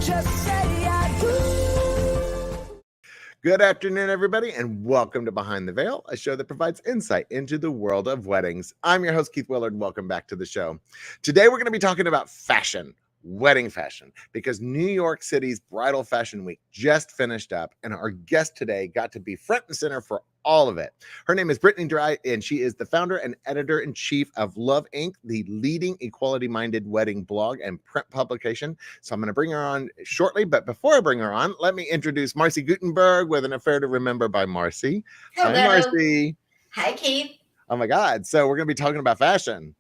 Just say I do. Good afternoon, everybody, and welcome to Behind the Veil, a show that provides insight into the world of weddings. I'm your host, Keith Willard. Welcome back to the show. Today, we're going to be talking about fashion, wedding fashion, because New York City's Bridal Fashion Week just finished up, and our guest today got to be front and center for all of it. Her name is Brittny Drye, and she is the founder and editor-in-chief of Love Inc., the leading equality-minded wedding blog and print publication. So I'm going to bring her on shortly, but before I bring her on, let me introduce Marcy Gutenberg with An Affair to Remember by Marcy. Hello. Hi, Marcy. Hi, Keith. Oh my God. So we're going to be talking about fashion.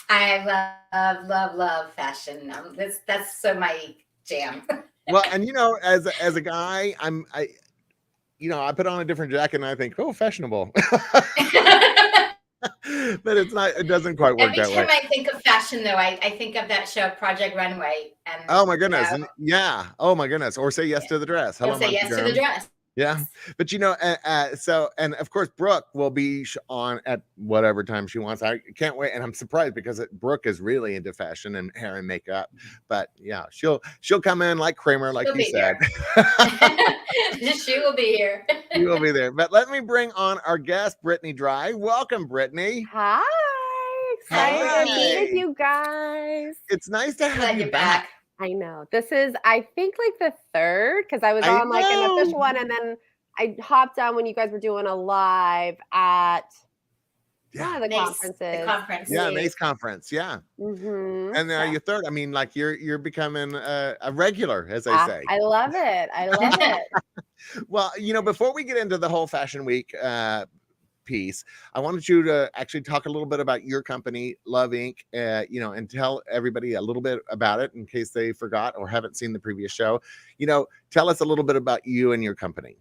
I love fashion. That's so my jam. Well, and as a guy, I put on a different jacket and I think, oh, fashionable. But it's not, it doesn't quite work that way. Every time I think of fashion, though, I think of that show, Project Runway. And oh my goodness. And yeah. Oh my goodness. Or Say Yes to the Dress. Hello, Say Yes to the Dress. Yeah. But so, and of course, Brooke will be on at whatever time she wants. I can't wait. And I'm surprised because Brooke is really into fashion and hair and makeup. But yeah, she'll come in like Kramer, like you said. She will be here. She will be there. But let me bring on our guest, Brittny Drye. Welcome, Brittny. Hi. Excited to be with you guys. It's nice to have you back. I know. This is, I think, like the third, because I was on like an official one, and then I hopped on when you guys were doing a live at one of the conferences. The conference. Yeah, NACE conference. Yeah. Mm-hmm. And now you're third. I mean, like you're becoming a regular, as I say. I love it. I love it. Well, before we get into the whole Fashion Week piece, I wanted you to actually talk a little bit about your company, Love Inc., and tell everybody a little bit about it in case they forgot or haven't seen the previous show. Tell us a little bit about you and your company.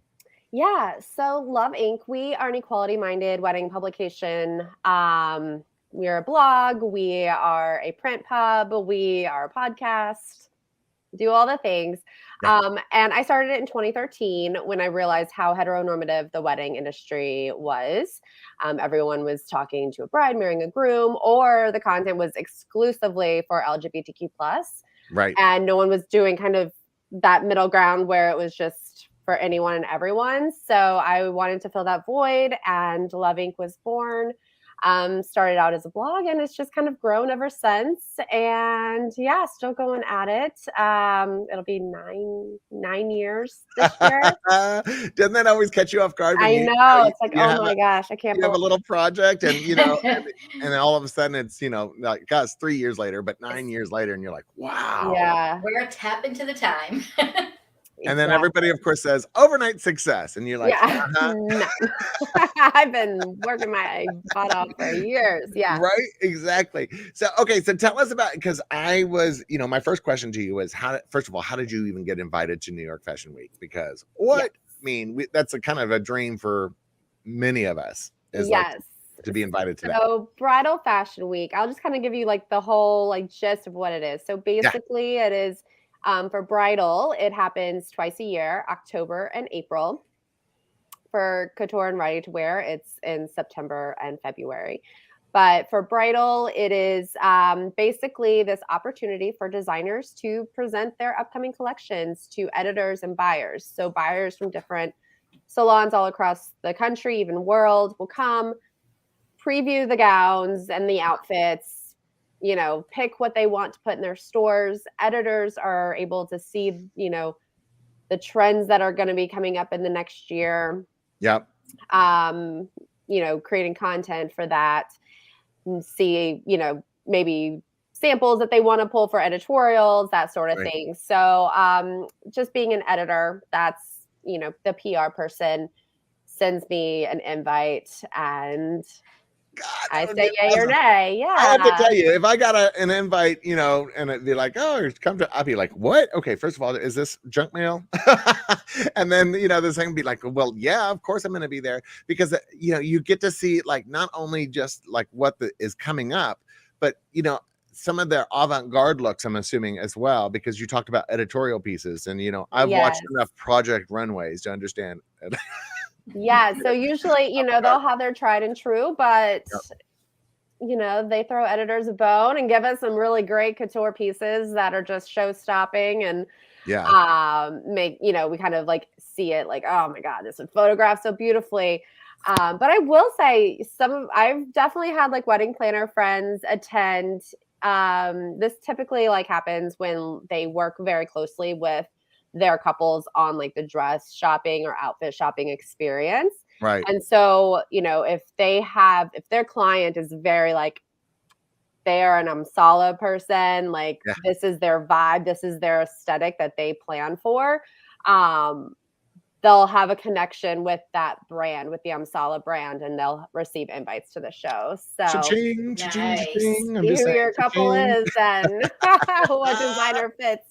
Yeah. So Love Inc., we are an equality-minded wedding publication. We are a blog. We are a print pub. We are a podcast. Do all the things. Right. And I started it in 2013 when I realized how heteronormative the wedding industry was. Everyone was talking to a bride, marrying a groom, or the content was exclusively for LGBTQ+. Right. And no one was doing kind of that middle ground where it was just for anyone and everyone. So I wanted to fill that void, and Love Inc. was born. Started out as a blog, and it's just kind of grown ever since. And yeah, still going at it. It'll be nine years this year. Doesn't that always catch you off guard? I know. It's like, oh my gosh, I can't. You have a little project, and and then all of a sudden it's like, gosh, 3 years later, but 9 years later, and you're like, wow. Yeah, we're a tap into the time. And then everybody, of course, says overnight success. And you're like, yeah. No. I've been working my butt off for years. Yeah. Right. Exactly. So, okay. So tell us about, because I was, my first question to you was first of all, how did you even get invited to New York Fashion Week? Because that's a kind of a dream for many of us. Yes. To be invited to that. So Bridal Fashion Week, I'll just kind of give you like the whole like gist of what it is. So basically it is, for bridal, it happens twice a year, October and April. For couture and ready to wear, it's in September and February. But for bridal, it is basically this opportunity for designers to present their upcoming collections to editors and buyers. So buyers from different salons all across the country, even world, will come, preview the gowns and the outfits, pick what they want to put in their stores. Editors are able to see, the trends that are going to be coming up in the next year. Yep. Creating content for that, and see, maybe samples that they want to pull for editorials, that sort of thing. So just being an editor, that's, the PR person sends me an invite, and God, I say yay or nay. Yeah. I have to tell you, if I got an invite, and it'd be like, oh, come to, I'd be like, what? Okay, first of all, is this junk mail? And then, the second be like, well, yeah, of course I'm going to be there, because, you get to see like, not only just like what is coming up, but, some of their avant-garde looks, I'm assuming as well, because you talked about editorial pieces, and, I've watched enough Project Runways to understand. Yeah. So usually, they'll have their tried and true, but, they throw editors a bone and give us some really great couture pieces that are just show stopping and make, we kind of like see it like, oh my God, this is photographed so beautifully. But I will say I've definitely had like wedding planner friends attend. This typically like happens when they work very closely with their couples on like the dress shopping or outfit shopping experience. Right. And so, if their client is very like, they are an Amsala person, like this is their vibe, this is their aesthetic that they plan for. They'll have a connection with that brand, with the Amsala brand, and they'll receive invites to the show. So cha-ching, cha-ching, cha-ching. I'm see just who saying, your couple is and what designer fits.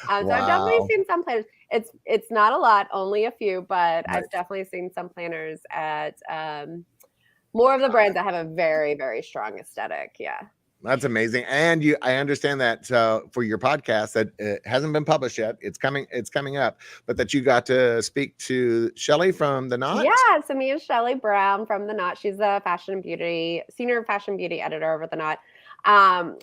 So I've definitely seen some planners. It's not a lot, only a few, but I've definitely seen some planners at more of the brands that have a very, very strong aesthetic. Yeah. That's amazing. And I understand that for your podcast that it hasn't been published yet. It's coming up, but that you got to speak to Shelly from the Knot. Yeah. So me and Shelly Brown from the Knot. She's the senior fashion beauty editor over the Knot.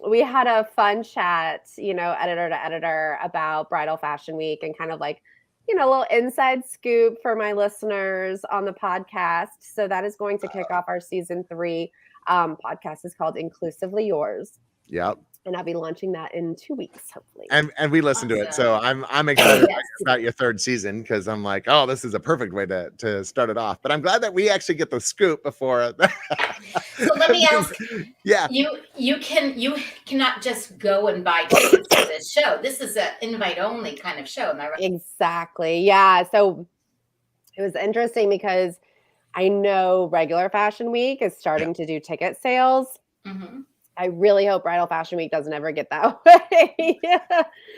We had a fun chat, editor to editor about Bridal Fashion Week and kind of like, a little inside scoop for my listeners on the podcast. So that is going to kick off our season 3. Podcast is called Inclusively Yours. Yep. And I'll be launching that in 2 weeks, hopefully. And we listened to it. So I'm excited about your 3rd season because I'm like, oh, this is a perfect way to start it off. But I'm glad that we actually get the scoop before. So let me ask. Yeah. You cannot just go and buy tickets to this show. This is an invite only kind of show, am I right? Exactly. Yeah. So it was interesting because I know regular Fashion Week is starting to do ticket sales. Mm-hmm. I really hope Bridal Fashion Week doesn't ever get that way.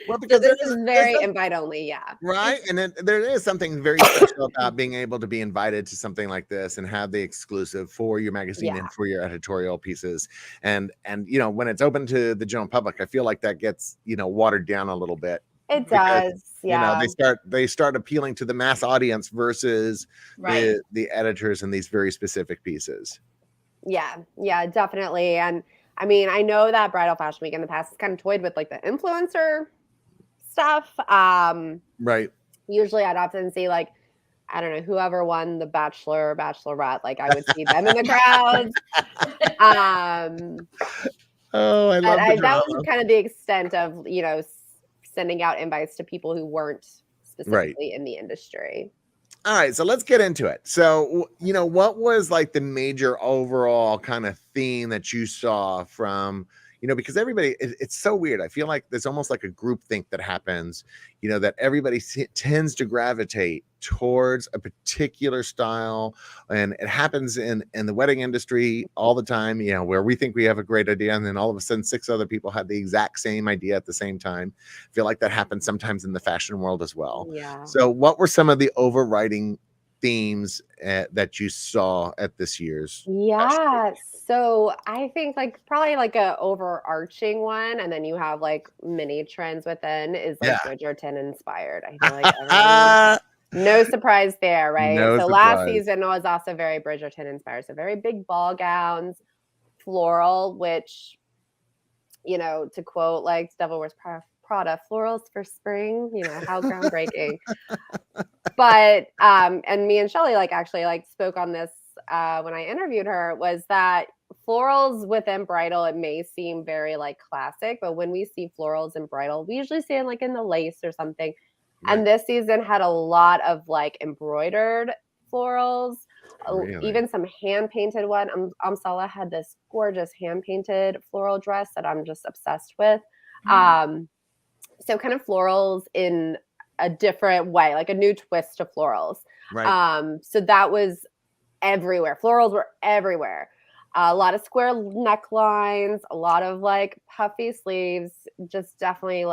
Well, because this is very invite only, yeah. Right, and there is something very special about being able to be invited to something like this and have the exclusive for your magazine and for your editorial pieces. And when it's open to the general public, I feel like that gets watered down a little bit. It does, yeah. They start appealing to the mass audience versus the editors in these very specific pieces. Yeah, definitely. And I mean, I know that Bridal Fashion Week in the past has kind of toyed with like the influencer stuff. Right. Usually I'd often see like, I don't know, whoever won the Bachelor or Bachelorette, like I would see them in the crowds. Oh, I love that. That was kind of the extent of, sending out invites to people who weren't specifically in the industry. All right, so let's get into it. So, what was like the major overall kind of theme that you saw from, because everybody, it's so weird. I feel like there's almost like a group think that happens, that everybody tends to gravitate towards a particular style. And it happens in the wedding industry all the time, where we think we have a great idea. And then all of a sudden 6 other people had the exact same idea at the same time. I feel like that happens sometimes in the fashion world as well. Yeah. So what were some of the overriding themes that you saw at this year's? Yeah. So I think like probably like a overarching one, and then you have like mini trends within is like Bridgerton inspired. I feel like no surprise there, right? So last season was also very Bridgerton inspired. So very big ball gowns, floral, which, to quote like Devil Wears Prada, florals for spring, how groundbreaking. But and me and Shelly actually spoke on this when I interviewed her, was that florals within bridal, it may seem very classic, but when we see florals in bridal, we usually see it in the lace or something. Right. And this season had a lot of embroidered florals, even some hand painted one. Amsala had this gorgeous hand painted floral dress that I'm just obsessed with. So kind of florals in a different way, like a new twist to florals. Right. So that was everywhere. Florals were everywhere. A lot of square necklines, a lot of puffy sleeves, just definitely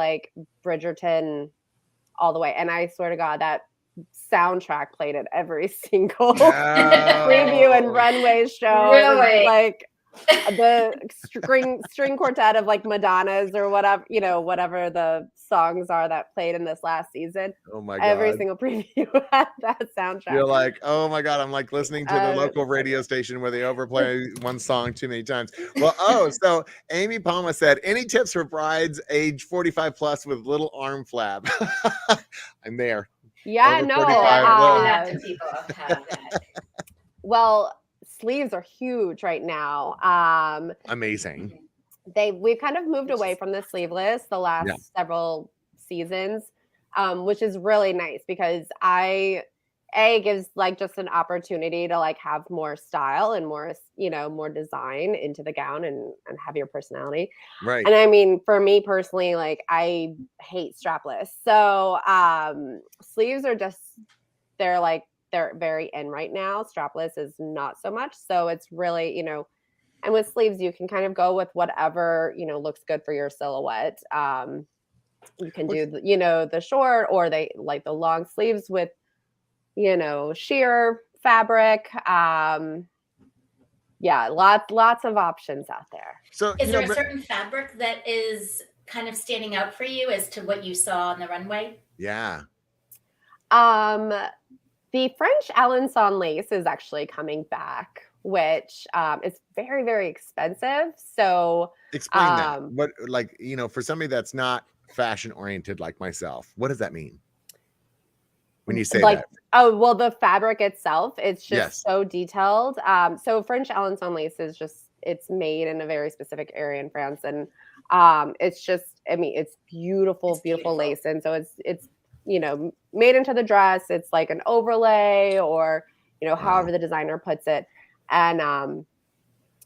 Bridgerton all the way. And I swear to God, that soundtrack played at every single preview and runway show. Really? the string quartet of like Madonna's or whatever, whatever the songs are that played in this last season. Oh my Every God. single preview had that soundtrack. You're like, oh my God, I'm like listening to the local radio station where they overplay one song too many times. Well, so Amy Palma said, any tips for brides age 45 plus with little arm flab? I'm there. Yeah, Over no. 45, Lots of people have that. Well, sleeves are huge right now. Amazing. We've kind of moved away from the sleeveless the last several seasons, which is really nice because it gives like just an opportunity to like have more style and more, more design into the gown and have your personality. Right. And I mean, for me personally, like I hate strapless. So sleeves are just, they're very in right now. Strapless is not so much. So it's really, and with sleeves, you can kind of go with whatever, looks good for your silhouette. You can do, the short or they like the long sleeves with, sheer fabric. Yeah, lots of options out there. So is there a certain fabric that is kind of standing out for you as to what you saw on the runway? Yeah. The French Alençon lace is actually coming back, which is very, very expensive. So explain that. What, like, for somebody that's not fashion oriented like myself, what does that mean when you say that? Oh, well, the fabric itself, it's just so detailed. So French Alençon lace is it's made in a very specific area in France. And it's just, I mean, it's beautiful, beautiful lace. And so it's made into the dress. It's like an overlay or, however the designer puts it. And I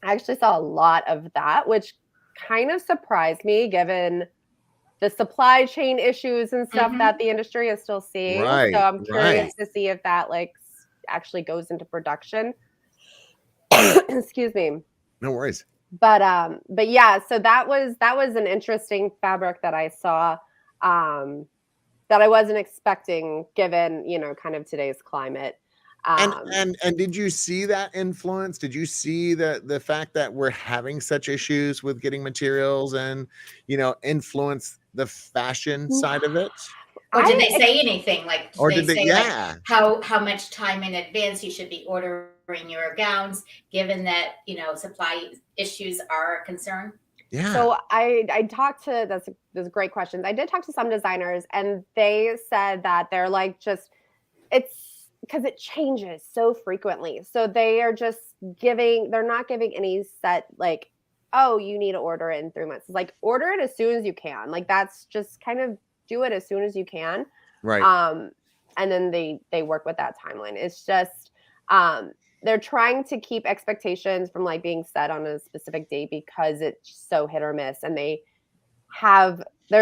actually saw a lot of that, which kind of surprised me given the supply chain issues and stuff that the industry is still seeing. Right, so I'm curious to see if that like actually goes into production. Excuse me. No worries. But yeah, so that was an interesting fabric that I saw that I wasn't expecting given, kind of today's climate. And did you see that influence? Did you see the fact that we're having such issues with getting materials and, influence the fashion side of it? Or did they say anything? Like, did they say yeah. like how much time in advance you should be ordering your gowns, given that, supply issues are a concern? Yeah. So I talked to, that's great questions. I did talk to some designers and they said that they're like, it's because it changes so frequently. So they are just they're not giving any set, like, oh, you need to order it in 3 months. It's like, order it as soon as you can. Like, that's just kind of do it as soon as you can. Right. And then they work with that timeline. It's just, they're trying to keep expectations from like being set on a specific date because it's so hit or miss. And they're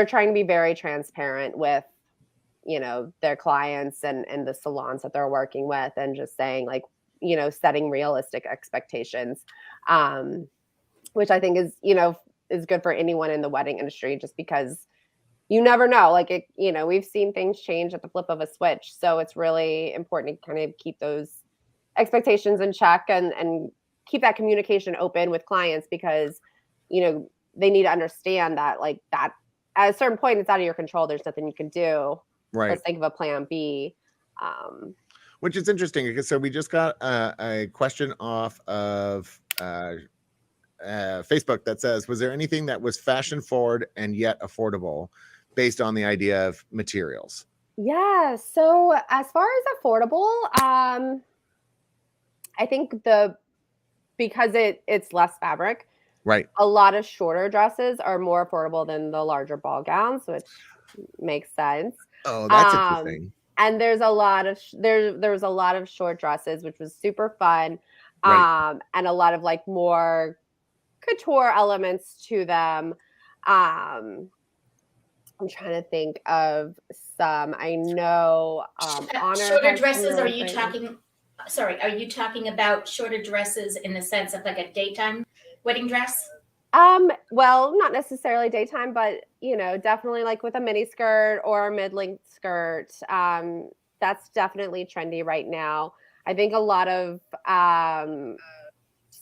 trying to be very transparent with, their clients and the salons that they're working with and just saying like, setting realistic expectations, which I think is good for anyone in the wedding industry, just because you never know, like we've seen things change at the flip of a switch. So it's really important to kind of keep those expectations in check and keep that communication open with clients because, they need to understand that like that at a certain point, it's out of your control. There's nothing you can do. Right. Let's think of a plan B. Which is interesting because so we just got a question off of Facebook that says, was there anything that was fashion forward and yet affordable based on the idea of materials? Yeah. So as far as affordable, I think because it's less fabric, right? A lot of shorter dresses are more affordable than the larger ball gowns, which makes sense. Oh, that's interesting. And there's a lot of there was a lot of short dresses, which was super fun, Right. and a lot of like more couture elements to them. I'm trying to think of some. I know shorter dresses. Are you talking? Sorry, are you talking about shorter dresses in the sense of like a daytime wedding dress? Well, not necessarily daytime, but definitely like with a mini skirt or a mid-length skirt. That's definitely trendy right now. I think a lot of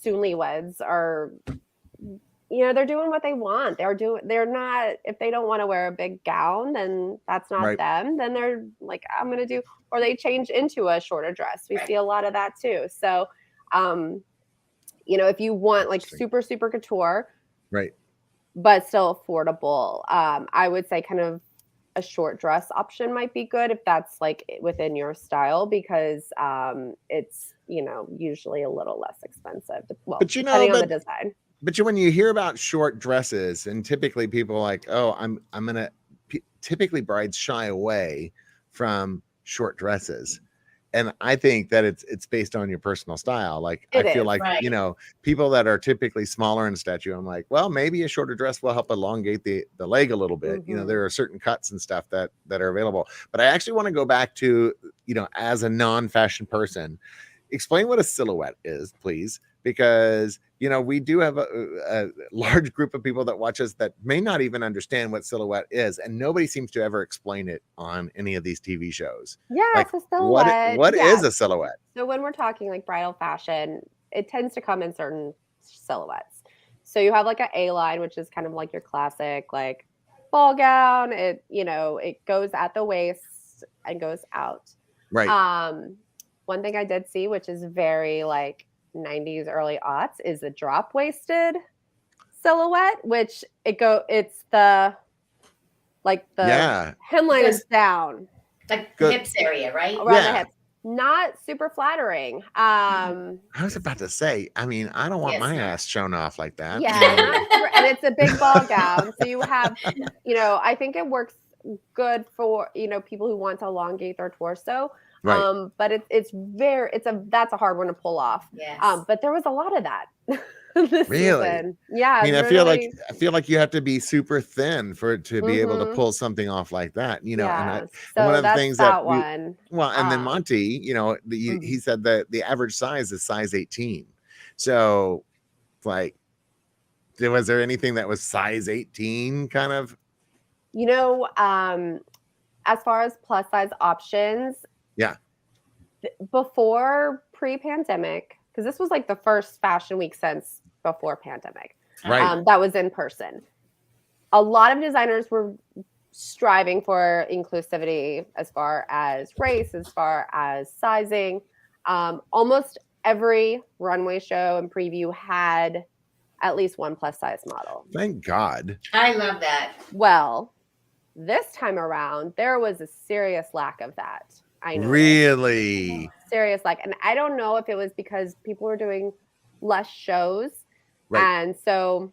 soon-weds are, you know, they're doing what they want. They're not, if they don't want to wear a big gown, then that's not them. Then they're like, I'm going to do, or they change into a shorter dress. We see a lot of that too. So, you know, if you want like super, super couture, right, but still affordable, I would say kind of a short dress option might be good if that's like within your style, because it's, you know, usually a little less expensive. Well, but you know, depending on the design. But when you hear about short dresses, and typically people are like, oh, I'm gonna. Typically, brides shy away from short dresses, and I think that it's based on your personal style. Like I feel like you know, people that are typically smaller in stature, I'm like, well, maybe a shorter dress will help elongate the leg a little bit. You know, there are certain cuts and stuff that are available. But I actually want to go back to, you know, as a non-fashion person, explain what a silhouette is, please, because you know, we do have a large group of people that watch us that may not even understand what silhouette is, and nobody seems to ever explain it on any of these TV shows. Yeah, like, it's a silhouette. What is a silhouette? So when we're talking like bridal fashion, it tends to come in certain silhouettes. So you have like an A-line, which is kind of like your classic like ball gown. It, you know, it goes at the waist and goes out. Right. One thing I did see, which is very like 90s, early aughts, is a drop waisted silhouette, which it's the hemline is down, like the hips area, right? Around the hips. Not super flattering. I was about to say, I mean, I don't want my ass shown off like that. Yeah, and it's a big ball gown, so you have, you know, I think it works good for, you know, people who want to elongate their torso. Right. But that's a hard one to pull off. Yes. But there was a lot of that this really season. Yeah. I mean, I feel like you have to be super thin to be able to pull something off like that, you know. Yeah. And so one of the things that one. And then Monty, you know, he said that the average size is size 18. So like, was there anything that was size 18 kind of? You know, as far as plus size options, yeah, before pre-pandemic, because this was like the first fashion week since before pandemic, right? That was in person. A lot of designers were striving for inclusivity as far as race, as far as sizing. Almost every runway show and preview had at least one plus size model. Thank God. I love that. Well, this time around, there was a serious lack of that. I know. Really? Serious lack. And I don't know if it was because people were doing less shows. Right. And so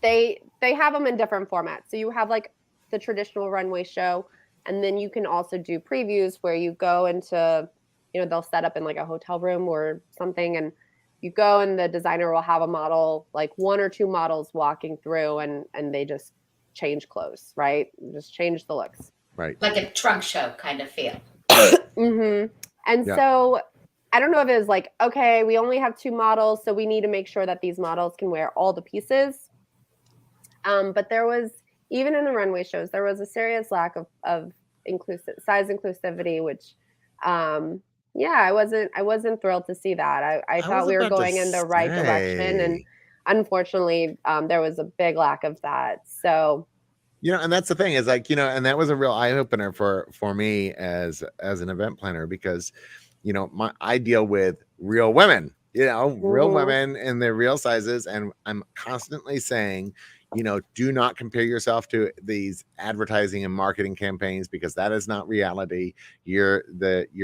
they have them in different formats. So you have like the traditional runway show, and then you can also do previews where you go into, you know, they'll set up in like a hotel room or something, and you go and the designer will have a model, like one or two models walking through, and they just change clothes, right? Just change the looks. Right. Like a trunk show kind of feel. And so I don't know if it was like, okay, we only have two models, so we need to make sure that these models can wear all the pieces. But there was, even in the runway shows, there was a serious lack of size inclusivity, which, I wasn't thrilled to see that. I thought we were going in the right direction, and unfortunately, there was a big lack of that. So, you know, and that's the thing is like, you know, and that was a real eye opener for me as an event planner, because, you know, I deal with real women, you know, real women in their real sizes. And I'm constantly saying, you know, do not compare yourself to these advertising and marketing campaigns, because that is not reality. You're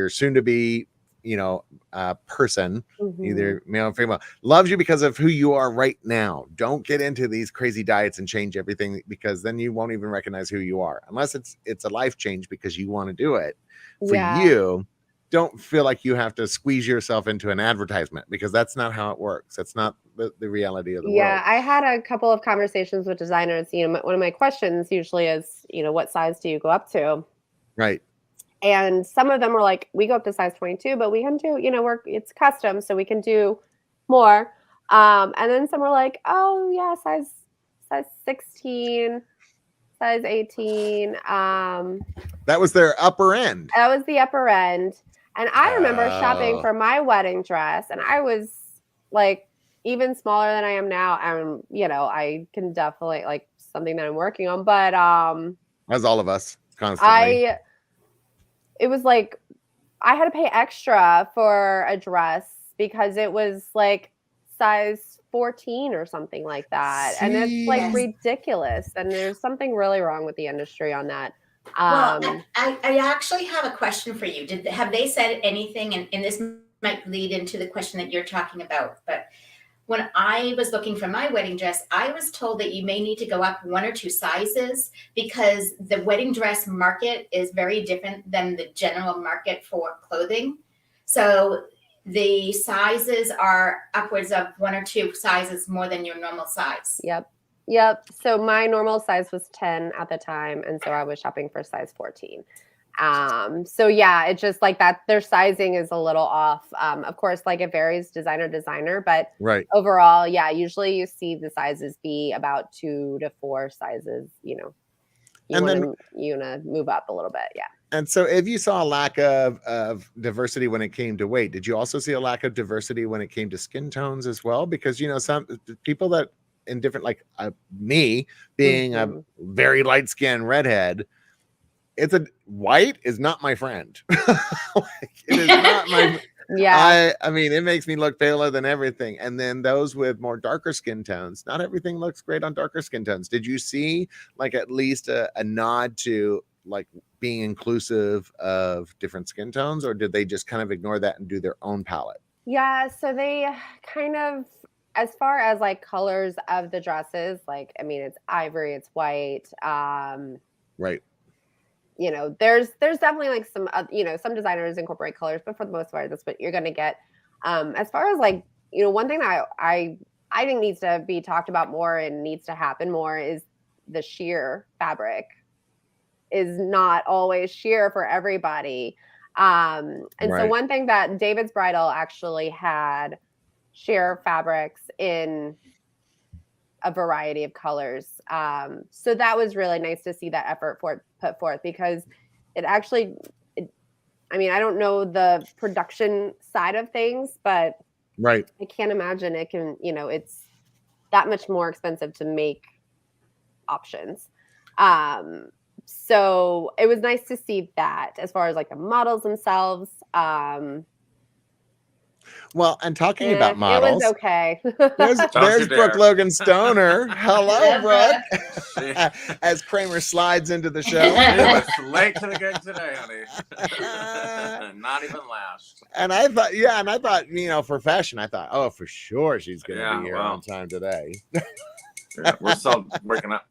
soon to be, you know, person, either male or female, loves you because of who you are right now. Don't get into these crazy diets and change everything, because then you won't even recognize who you are, unless it's a life change because you want to do it for you. Don't feel like you have to squeeze yourself into an advertisement, because that's not how it works. That's not the reality of the world. Yeah, I had a couple of conversations with designers. You know, one of my questions usually is, you know, what size do you go up to? Right. And some of them were like, we go up to size 22, but we can do, you know, it's custom, so we can do more. And then some were like, oh yeah, size 16, size 18. That was their upper end. That was the upper end. And I remember shopping for my wedding dress, and I was like even smaller than I am now. And you know, I can definitely like something that I'm working on. But as all of us constantly. It was like I had to pay extra for a dress because it was like size 14 or something like that. And it's like Yes. ridiculous. And there's something really wrong with the industry on that. Well, I actually have a question for you. Have they said anything, and this might lead into the question that you're talking about, but when I was looking for my wedding dress, I was told that you may need to go up 1 or 2 sizes because the wedding dress market is very different than the general market for clothing. So the sizes are upwards of 1 or 2 sizes more than your normal size. Yep. So my normal size was 10 at the time. And so I was shopping for size 14. So yeah, it's just like that. Their sizing is a little off. Of course, like it varies designer to designer, but overall, yeah, usually you see the sizes be about 2 to 4 sizes, you know, you want to move up a little bit. Yeah. And so if you saw a lack of diversity when it came to weight, did you also see a lack of diversity when it came to skin tones as well? Because, you know, some people that in different, like me being a very light skinned redhead, it's a white is not my friend. Like, it is not my I mean, it makes me look paler than everything. And then those with more darker skin tones, not everything looks great on darker skin tones. Did you see like at least a nod to like being inclusive of different skin tones, or did they just kind of ignore that and do their own palette? Yeah, so they kind of, as far as like colors of the dresses, like I mean, it's ivory, it's white. Right. You know, there's definitely like some, you know, some designers incorporate colors, but for the most part, that's what you're going to get. As far as like, you know, one thing that I think needs to be talked about more and needs to happen more is the sheer fabric is not always sheer for everybody. So one thing that David's Bridal actually had sheer fabrics in a variety of colors. So that was really nice to see that effort put forth because it actually, I mean, I don't know the production side of things, but I can't imagine it can, you know, it's that much more expensive to make options. So it was nice to see that as far as like the models themselves. Well, and talking about models, it was okay. there's Brooke Logan Stoner. Hello, Brooke. As Kramer slides into the show. She was late to the game today, honey. Not even last. And I thought, you know, for fashion, I thought, oh, for sure she's going to be here on time today. Yeah, we're still working up.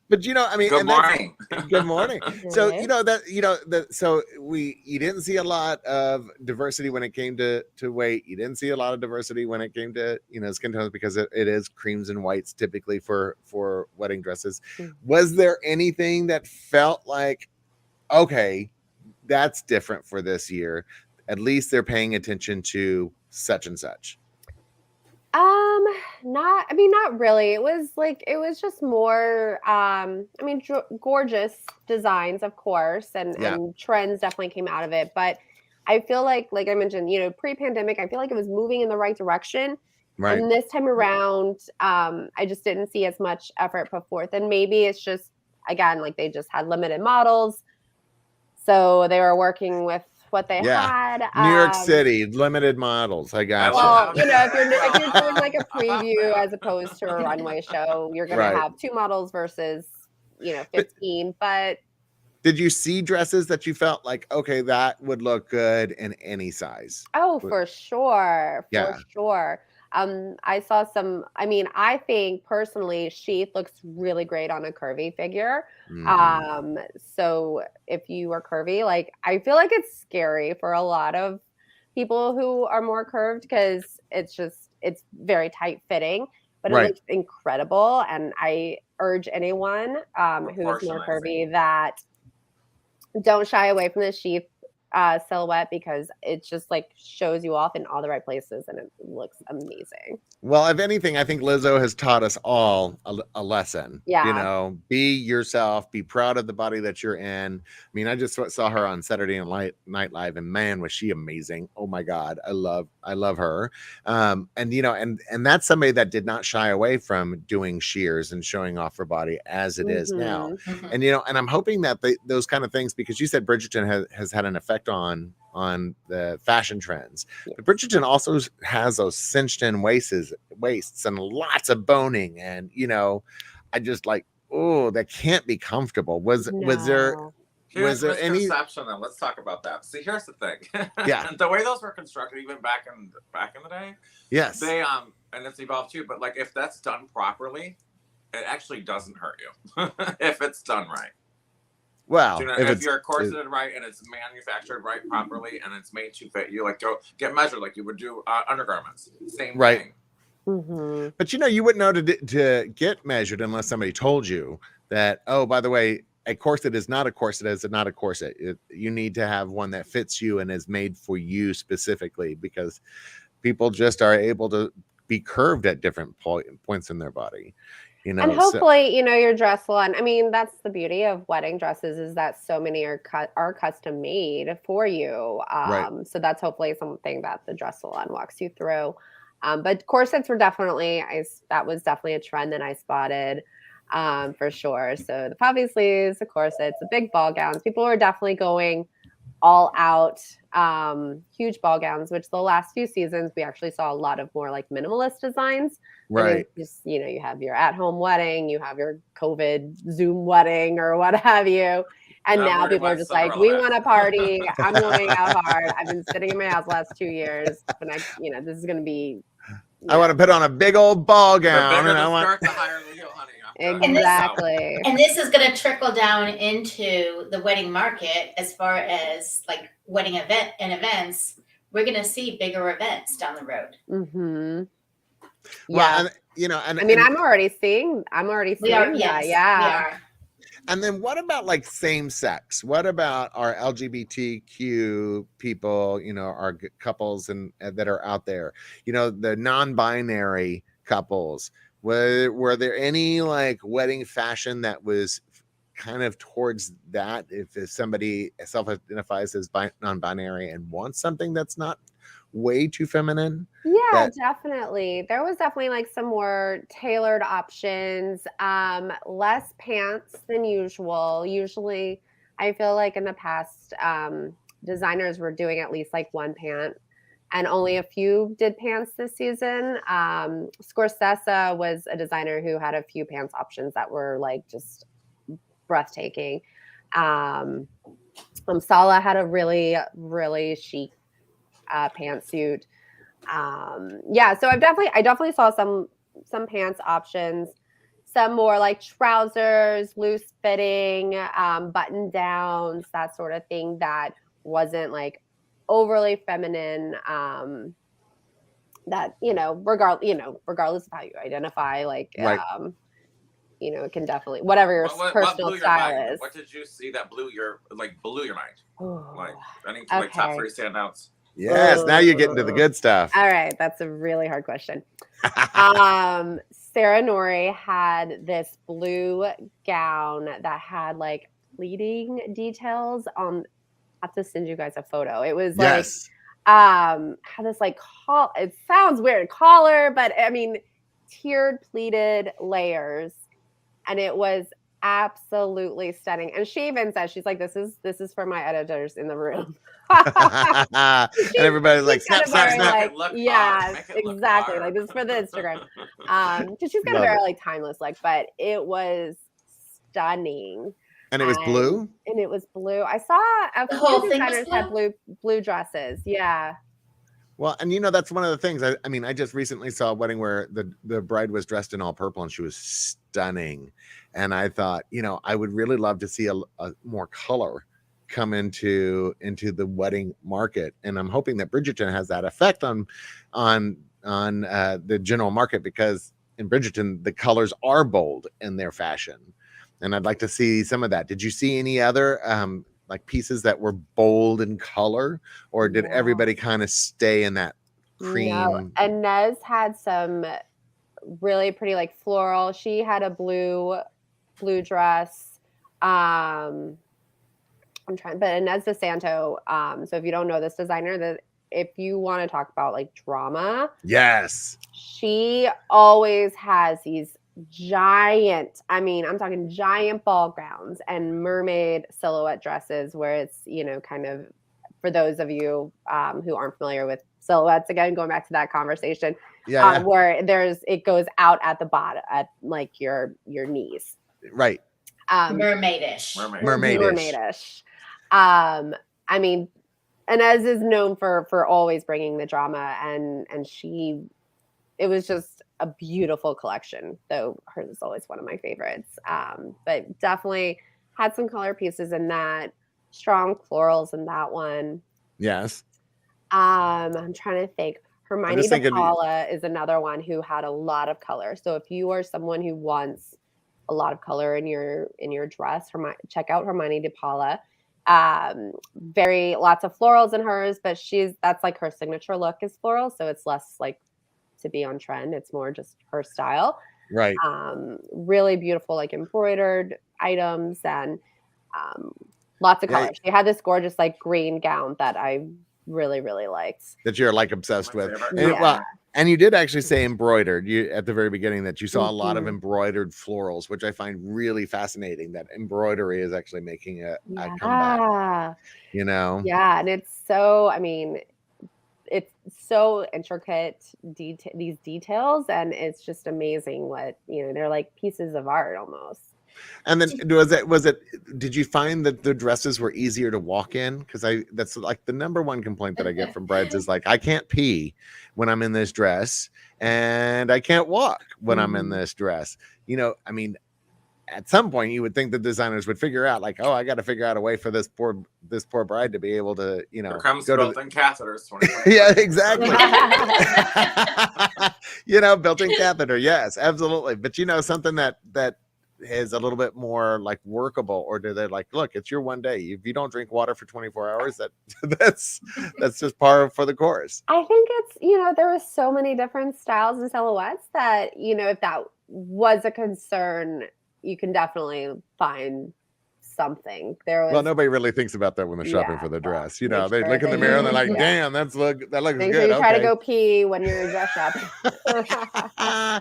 But you know, I mean, good morning. Good morning. So you didn't see a lot of diversity when it came to weight. You didn't see a lot of diversity when it came to, you know, skin tones because it is creams and whites typically for wedding dresses. Was there anything that felt like, okay, that's different for this year? At least they're paying attention to such and such. Not really. It was just more, gorgeous designs, of course, and trends definitely came out of it. But I feel like I mentioned, you know, pre-pandemic, I feel like it was moving in the right direction. Right. And this time around, I just didn't see as much effort put forth. And maybe it's just, again, like they just had limited models. So they were working with what they had. New York City, limited models. I got you. You know, if you're doing like a preview as opposed to a runway show, you're going to have 2 models versus, you know, 15. But did you see dresses that you felt like, okay, that would look good in any size? Oh, for sure. For sure. I saw some, I think personally, Sheath looks really great on a curvy figure. So if you are curvy, like, I feel like it's scary for a lot of people who are more curved because it's very tight fitting, but it looks incredible. And I urge anyone who is more curvy that don't shy away from the Sheath silhouette because it just like shows you off in all the right places and it looks amazing. Well, if anything, I think Lizzo has taught us all a lesson. Yeah. You know, be yourself, be proud of the body that you're in. I mean, I just saw her on Saturday Night Live, and man, was she amazing. Oh my God. I love her. And you know, and that's somebody that did not shy away from doing sheers and showing off her body as it is now. And you know, and I'm hoping that those kind of things, because you said Bridgerton has had an effect on the fashion trends, but Bridgerton also has those cinched in waists and lots of boning, and you know, I just like, oh, that can't be comfortable. Was there any misconception? Then let's talk about that. See, here's the thing. Yeah. The way those were constructed, even back in the day, yes, they and it's evolved too. But like, if that's done properly, it actually doesn't hurt you if it's done right. Well, so, you know, if you're corseted right and it's manufactured right properly and it's made to fit you, like go get measured like you would do undergarments. Same thing. But you know, you wouldn't know to get measured unless somebody told you that, oh, by the way, a corset is not a corset, is not a corset. You need to have one that fits you and is made for you specifically, because people just are able to be curved at different points in their body. You know, and hopefully, you know, your dress will. I mean, that's the beauty of wedding dresses, is that so many are custom made for you. So that's hopefully something that the dress salon walks you through. But corsets were definitely, that was definitely a trend that I spotted for sure. So the puffy sleeves, the corsets, the big ball gowns, people were definitely going all out, huge ball gowns, which the last few seasons we actually saw a lot of more like minimalist designs. Right. I mean, just, you know, you have your at-home wedding, you have your COVID Zoom wedding or what have you. And now people are just like, we want to party. I'm going out hard. I've been sitting in my house the last 2 years. And this is going to be. I want to put on a big old ball gown. And I want the higher the heel, honey. Exactly. And this is going to trickle down into the wedding market as far as like wedding events. We're going to see bigger events down the road. Yeah. Well, you know, and I mean, I'm already seeing that. Yes, yeah. we are. And then what about like same sex? What about our LGBTQ people, you know, our couples and that are out there, you know, the non-binary couples? Were there any like wedding fashion that was kind of towards that? If somebody self-identifies as non-binary and wants something that's not way too feminine? Yeah, definitely. There was definitely like some more tailored options, less pants than usual. Usually I feel like in the past, designers were doing at least like one pant, and only a few did pants this season. Scorsese was a designer who had a few pants options that were like just breathtaking. Sala had a really, really chic pantsuit. So I definitely saw some pants options, some more like trousers, loose fitting, button downs, that sort of thing that wasn't like overly feminine. That regardless of how you identify, like it can definitely whatever your personal style is. What did you see that blew your mind? Like any Okay. top 3 standouts? Yes, now you're getting to the good stuff. All right, that's a really hard question. Sarah Nori had this blue gown that had like pleating details on. I have to send you guys a photo. It was like had this like it sounds weird, collar, but I mean tiered pleated layers, and it was absolutely stunning. And she even said, she's like, this is for my editors in the room. And everybody's like, snap. Like, yes, exactly. Like this is for the Instagram. Because she's got a very like timeless look, but it was stunning. And it was blue? And it was blue. I saw a few designers had blue dresses. Yeah. Well, and you know, that's one of the things. I mean, I just recently saw a wedding where the bride was dressed in all purple and she was stunning. And I thought, you know, I would really love to see a more color come into the wedding market. And I'm hoping that Bridgerton has that effect on the general market, because in Bridgerton, the colors are bold in their fashion. And I'd like to see some of that. Did you see any other like pieces that were bold in color, or did everybody kind of stay in that cream? No, Inez had some really pretty like floral. She had a blue dress. I'm trying, but Inez DeSanto. So if you don't know this designer, if you want to talk about like drama, Yes, she always has these giant, I mean, I'm talking giant ball gowns and mermaid silhouette dresses where it's, you know, kind of, for those of you who aren't familiar with silhouettes, again, going back to that conversation, where it goes out at the bottom, at like your knees. Right. Mermaidish. I mean, Inez is known for always bringing the drama, and it was just a beautiful collection, though hers is always one of my favorites. But definitely had some color pieces in that, strong florals in that one. Yes. I'm trying to think. Hermione DePaula is another one who had a lot of color. So if you are someone who wants a lot of color in your dress, check out Hermione DePaula. Lots of florals in hers, but that's like her signature look is floral, so it's less like to be on trend. It's more just her style. Right. Really beautiful, like embroidered items and lots of color. She had this gorgeous like green gown that I really, really liked. That you're like obsessed with. Yeah. And you did actually say embroidered at the very beginning, that you saw a lot of embroidered florals, which I find really fascinating, that embroidery is actually making a comeback, you know? Yeah. And it's so, I mean, it's so intricate, these details, and it's just amazing what, you know, they're like pieces of art almost. And then did you find that the dresses were easier to walk in? Because that's like the number one complaint that I get from brides is like, I can't pee when I'm in this dress, and I can't walk when I'm in this dress. You know, I mean, at some point you would think the designers would figure out like, oh, I got to figure out a way for this poor bride to be able to, you know, Here comes built-in catheters. Yeah, exactly. You know, built-in catheter. Yes, absolutely. But you know, something that is a little bit more like workable, or do they like, look, it's your one day. If you don't drink water for 24 hours, that's just par for the course. I think it's, you know, there was so many different styles and silhouettes that, you know, if that was a concern, you can definitely find something. Well, nobody really thinks about that when they're shopping for the dress. You know, they look in the mirror and they're like, damn, that looks Make good. Sure you try to go pee when you're dress shopping.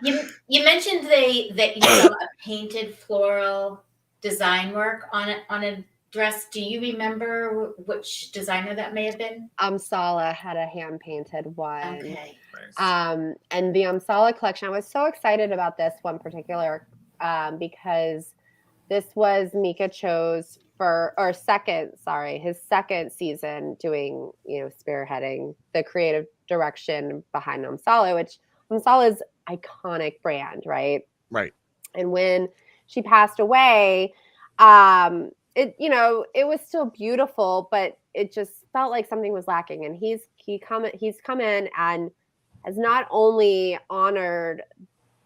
You mentioned that you saw a painted floral design work on a dress. Do you remember which designer that may have been? Sala had a hand painted one. Okay. And the Sala collection, I was so excited about this one particular because this was Mika Cho's his second season doing, you know, spearheading the creative direction behind Sala, which Sala's iconic brand, right? Right. And when she passed away, it, you know, it was still beautiful, but it just felt like something was lacking. And he's come in and has not only honored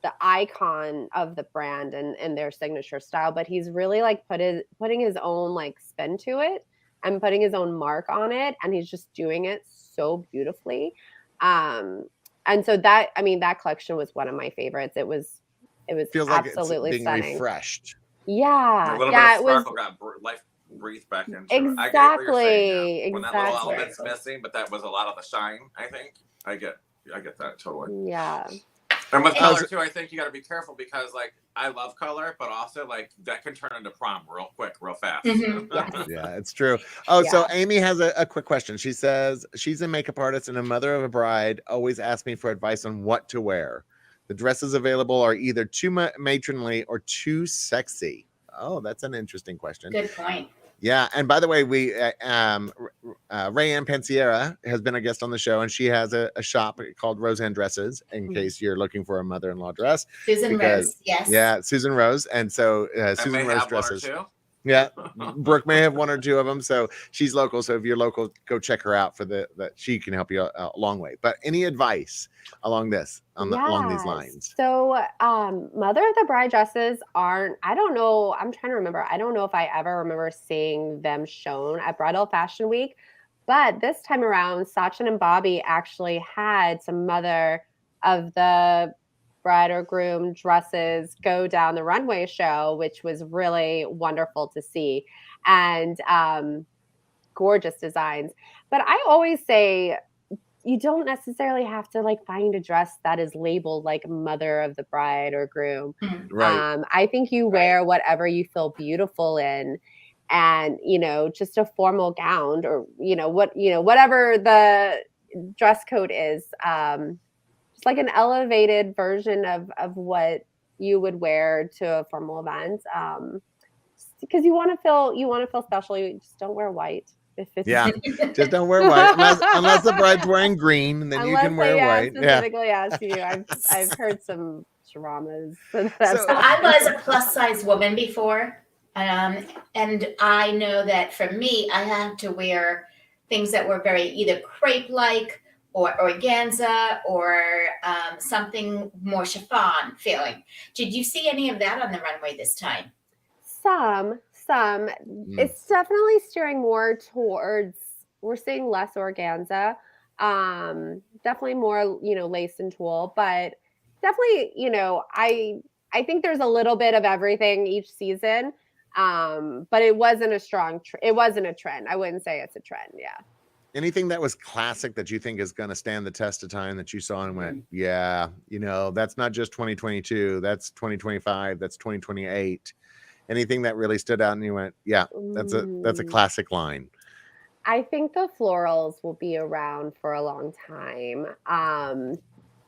the icon of the brand and their signature style, but he's really like putting his own like spin to it and putting his own mark on it, and he's just doing it so beautifully. And so that collection was one of my favorites. It was feels absolutely like it's being stunning. refreshed. Yeah, a little bit of sparkle got life breathed back into it. Exactly. I get what you're saying now. When that little element's missing, but that was a lot of the shine. I think I get that totally. Yeah. And with color too, I think you got to be careful because like I love color, but also like that can turn into prom real quick, real fast. Mm-hmm. Yeah, it's true. So Amy has a quick question. She says she's a makeup artist and a mother of a bride. Always asks me for advice on what to wear. The dresses available are either too matronly or too sexy. Oh, that's an interesting question. Good point. Yeah, and by the way, we Rayanne Panciera has been a guest on the show, and she has a shop called Roseanne Dresses, in case you're looking for a mother-in-law dress. Susan Rose, yes. Yeah, Susan Rose, and so Susan Rose Dresses. One or two? Yeah, Brooke may have one or two of them, so she's local. So if you're local, go check her out for that. She can help you a long way. But any advice along along these lines? So, Mother of the Bride dresses aren't. I don't know. I'm trying to remember. I don't know if I ever remember seeing them shown at Bridal Fashion Week, but this time around, Sachin and Bobby actually had some Mother of the Bride or Groom dresses go down the runway show, which was really wonderful to see, and gorgeous designs. But I always say you don't necessarily have to like find a dress that is labeled like Mother of the Bride or Groom. Right. I think you wear whatever you feel beautiful in, and just a formal gown or whatever the dress code is. Just like an elevated version of what you would wear to a formal event. Because you want to feel special. You just don't wear white. If it's just don't wear white unless the bride's wearing green, and then you can wear white. Specifically ask you. I've heard some dramas. So I was a plus size woman before, and I know that for me, I had to wear things that were very either crepe like or organza or something more chiffon feeling. Did you see any of that on the runway this time? Some. It's definitely steering more towards, we're seeing less organza, definitely more, lace and tulle, but definitely, I think there's a little bit of everything each season. But it wasn't it wasn't a trend. I wouldn't say it's a trend. Yeah. Anything that was classic that you think is going to stand the test of time that you saw and went, yeah, that's not just 2022, that's 2025, that's 2028. Anything that really stood out and you went, yeah, that's a classic line? I think the florals will be around for a long time.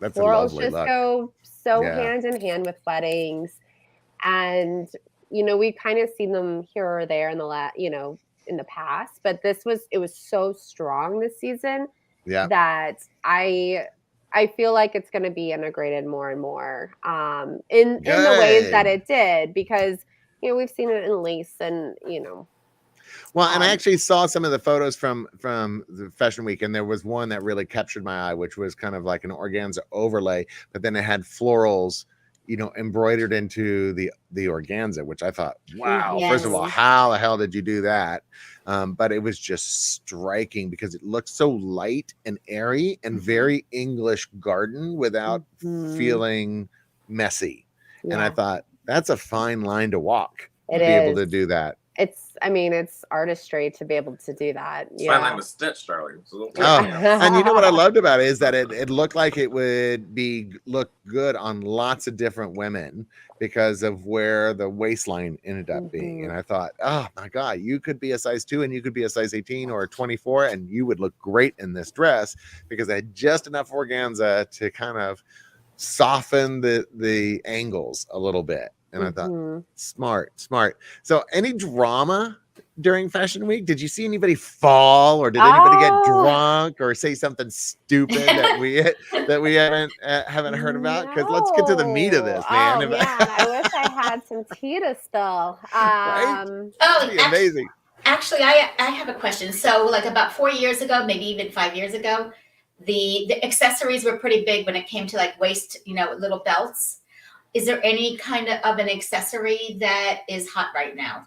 That's florals a lovely just look. Go so hand in hand with weddings, and we've kind of seen them here or there in the in the past, but it was so strong this season that I feel like it's going to be integrated more and more in the ways that it did, because we've seen it in lace and Well, and I actually saw some of the photos from the fashion week, and there was one that really captured my eye, which was kind of like an organza overlay, but then it had florals, embroidered into the organza, which I thought, wow, first of all, how the hell did you do that? But it was just striking because it looked so light and airy and very English garden without feeling messy. And I thought, that's a fine line to walk to be able to do that. It's artistry to be able to do that. It's fine line to stitch, Charlie. And you know what I loved about it is that it looked like it would look good on lots of different women because of where the waistline ended up being. And I thought, oh my God, you could be a size 2 and you could be a size 18 or a 24 and you would look great in this dress because I had just enough organza to kind of soften the angles a little bit. And I thought, smart. So any drama during Fashion Week? Did you see anybody fall, or did anybody get drunk or say something stupid that we haven't heard about? Because let's get to the meat of this, man. Oh, man, I wish I had some tea to spill. Right? That'd be amazing. Actually, I have a question. So like about 4 years ago, maybe even 5 years ago, the accessories were pretty big when it came to like waist, little belts. Is there any kind of an accessory that is hot right now?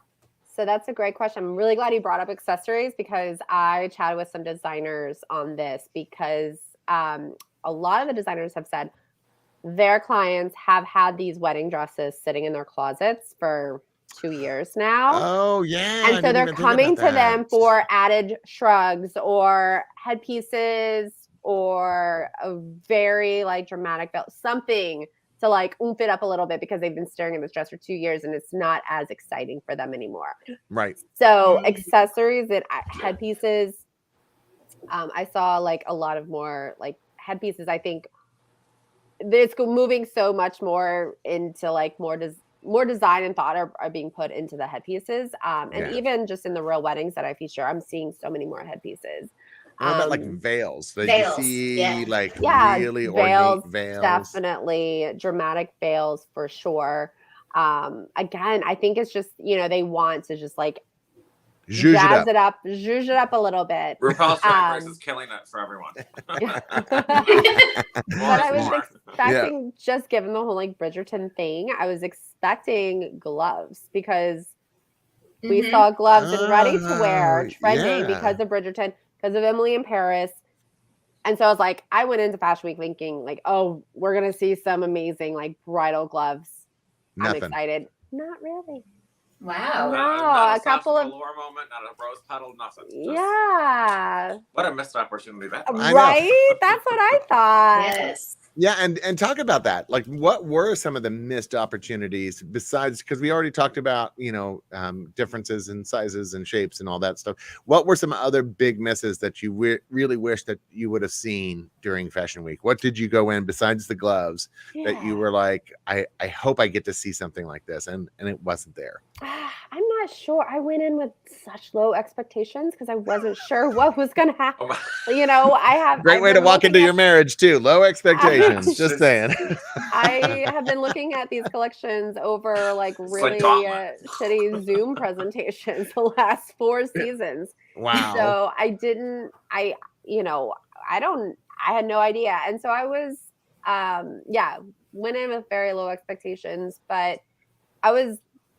So that's a great question. I'm really glad you brought up accessories because I chatted with some designers on this, because a lot of the designers have said their clients have had these wedding dresses sitting in their closets for 2 years now. Oh, yeah. And so they're coming to them for added shrugs or headpieces or a very like dramatic belt, something to like oomph it up a little bit because they've been staring at this dress for 2 years and it's not as exciting for them anymore. Right. So accessories and headpieces, I saw like a lot of more like headpieces. I think it's moving so much more into like more design and thought are being put into the headpieces. And even just in the real weddings that I feature, I'm seeing so many more headpieces. What about like veils? Did you see really ornate veils? Definitely dramatic veils for sure. Again, I think it's just, they want to just like Zhuzh it up. zhuzh it up a little bit. RuPaul's Drag Race is killing it for everyone. But I was More. expecting, just given the whole like Bridgerton thing, I was expecting gloves because we Mhm. saw gloves and ready to wear Oh, trending yeah. because of Bridgerton, because of Emily in Paris. And so I was like, I went into Fashion Week thinking like, oh, we're gonna see some amazing like bridal gloves. Nothing. I'm excited. Not really. Wow. No, Not a couple soft of velour moment, not a rose petal, nothing. Just, yeah. What a missed opportunity that was. I know. Right? That's what I thought. Yes. Yeah, and talk about that. Like, what were some of the missed opportunities besides, because we already talked about, differences in sizes and shapes and all that stuff. What were some other big misses that you really wish that you would have seen during Fashion Week? What did you go in besides the gloves that you were like, I hope I get to see something like this, and it wasn't there? I'm not sure. I went in with such low expectations because I wasn't sure what was going to happen. Oh my- Great way to walk into your marriage too. Low expectations. Just Just- saying. I have been looking at these collections over like It's really like gauntlet. shitty Zoom presentations the last 4 seasons. Wow. So I had no idea. And so I was, went in with very low expectations, but